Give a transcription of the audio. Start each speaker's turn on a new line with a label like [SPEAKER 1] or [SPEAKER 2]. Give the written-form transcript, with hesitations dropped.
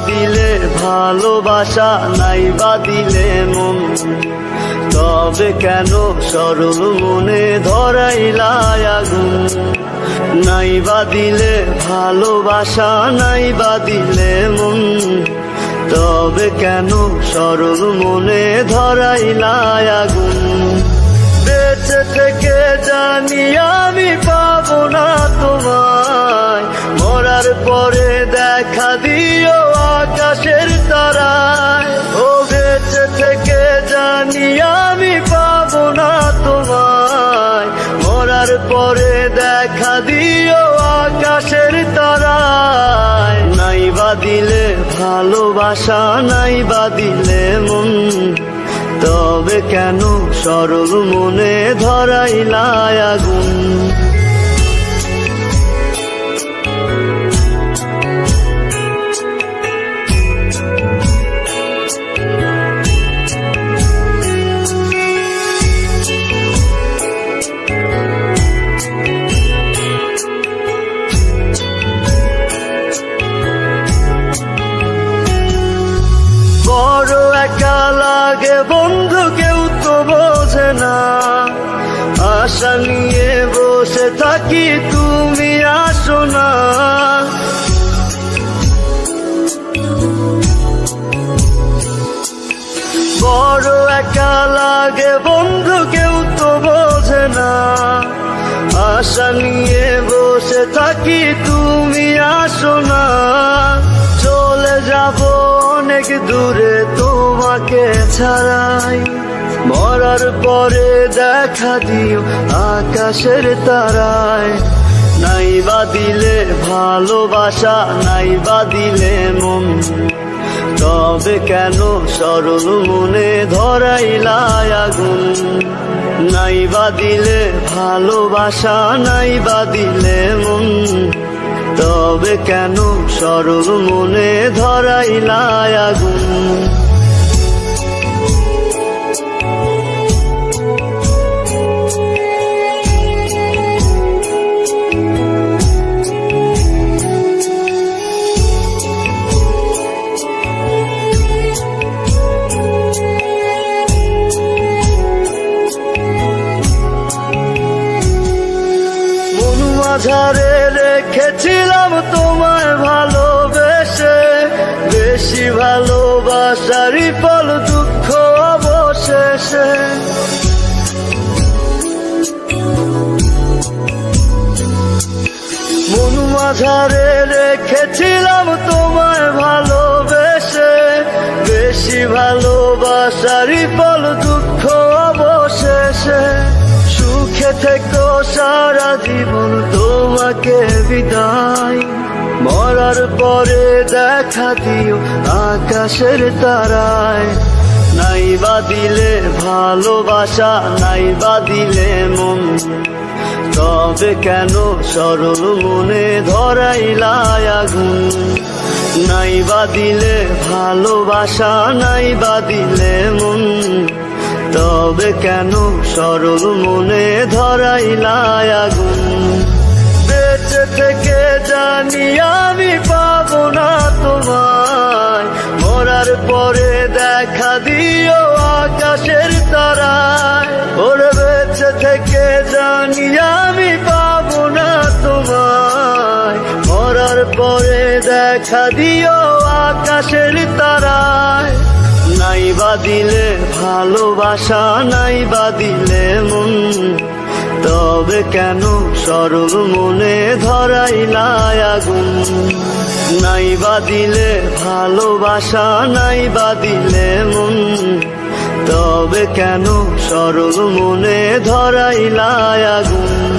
[SPEAKER 1] দিলে ভালোবাসা, নাই বা দিলে মন, তবে কেন সরল মনে ধরাইলা আগুন? নাই বা দিলে ভালোবাসা, নাই বা দিলে মন, তবে কেন সরল মনে ধরাইলা আগুন? বেঁচে থেকে জানি আমি পাবো না তোমায়, মরার পরে দেখা দিও আকাশের তারায়। ও বেঁচে থেকে জানি আমি পাবো না তোমায়, মরার পরে দেখা দিও আকাশের তারায়। নাই বা দিলে ভালোবাসা, নাই বা দিলে মন, তবে কেন সরল মনে ধরাইলা আগুন? বড় একা লাগে বন্ধু, কেউ তো বোঝে না, আশা নিয়ে বসে থাকি তুমি আসো না। বড় একা লাগে বন্ধু, কেউ তো বোঝে না, আশা নিয়ে বসে থাকি তুমি আসো না। চলে যাব অনেক দূরে তোমাকে ছাড়াই, মরার পরে দেখা দিও আকাশের তারায়। নাই বা দিলে ভালোবাসা, নাই বা দিলে মন, তবে কেন সরল মনে ধরাইলা আগুন? নাই বা দিলে ভালোবাসা, নাই বা দিলে মন, তবে কেন সরল মনে ধরাইলা আগুন? মাঝারে রেখেছিলাম তোমায় ভালোবেসে, বেশি ভালোবাসারই ফল দুঃখ অবশেষে। মন মাঝারে রেখেছিলাম তোমায় ভালোবেসে, বেশি ভালোবাসারই ফল দুঃখ অবশেষে। সুখে থেকো সারা জীবন তোমাকে বিদায়, মরার পরে দেখা দিও আকাশের তারায়। নাই বা দিলে ভালোবাসা, নাই বা দিলে মন, তবে কেন সরল মনে ধরাইলা আগুন? নাই বা দিলে ভালোবাসা, নাই বা দিলে মন, তবে কেন সরল মনে ধরাইলা আগুন? বেঁচে থেকে জানি আমি পাবো না তোমায়, মরার পরে দেখা দিও আকাশের তারায়। ওরে বেঁচে থেকে জানি আমি পাবো না তোমায়, মরার পরে দেখা দিও আকাশের তারায়। নাই বা দিলে ভালোবাসা, নাই বা দিলে মন, তবে কেন সরল মনে ধরাইলা আগুন? নাই বা দিলে ভালোবাসা, নাই বা দিলে মন, তবে কেন সরল মনে ধরাইলা আগুন?